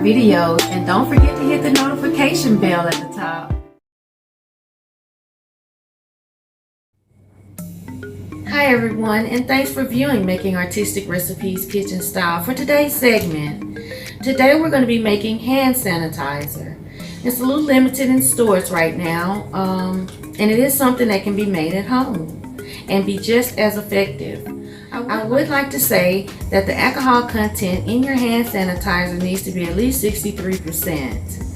videos, and don't forget to hit the notification bell at the top. Hi everyone, and thanks for viewing Making Artistic Recipes Kitchen Style. For today's segment, today we're going to be making hand sanitizer. It's a little limited in stores right now, and it is something that can be made at home and be just as effective. I would like to say that the alcohol content in your hand sanitizer needs to be at least 63%.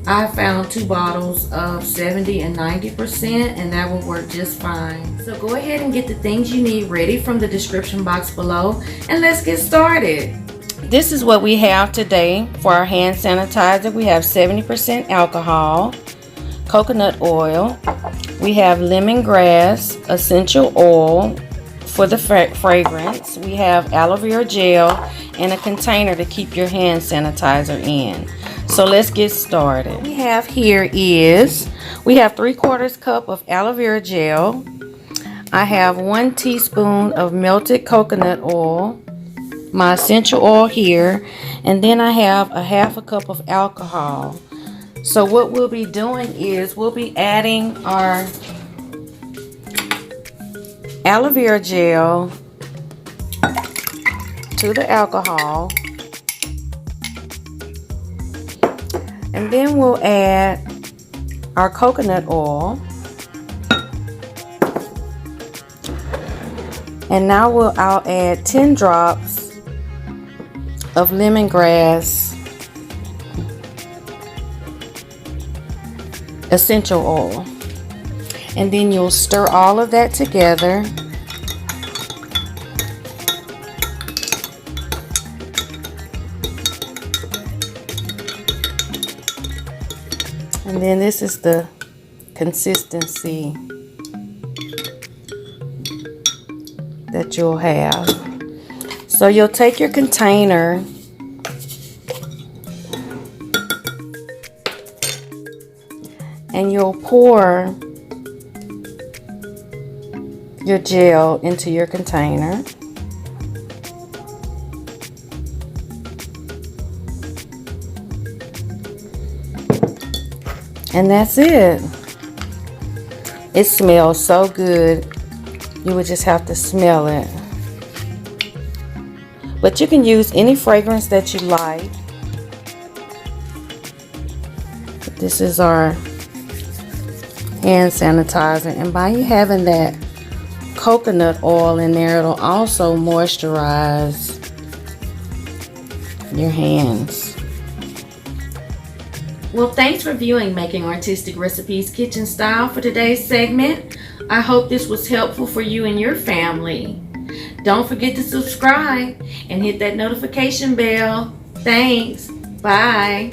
I found 2 bottles of 70 and 90%, and that will work just fine. So go ahead and get the things you need ready from the description box below, and let's get started. This is what we have today for our hand sanitizer. We have 70% alcohol, coconut oil, we have lemongrass essential oil for the fragrance, we have aloe vera gel, and a container to keep your hand sanitizer in. So let's get started. What we have here is, we have 3/4 cup of aloe vera gel. I have 1 teaspoon of melted coconut oil, my essential oil here, and then I have a 1/2 cup of alcohol. So what we'll be doing is we'll be adding our aloe vera gel to the alcohol, and then we'll add our coconut oil, and now I'll add 10 drops of lemongrass essential oil, and then you'll stir all of that together. And then this is the consistency that you'll have. So you'll take your container and you'll pour your gel into your container. And that's it. It smells so good. You would just have to smell it. But you can use any fragrance that you like. This is our hand sanitizer, and by you having that coconut oil in there, it'll also moisturize your hands. Well, thanks for viewing Making Artistic Recipes Kitchen Style for today's segment. I hope this was helpful for you and your family. Don't forget to subscribe and hit that notification bell. Thanks. Bye.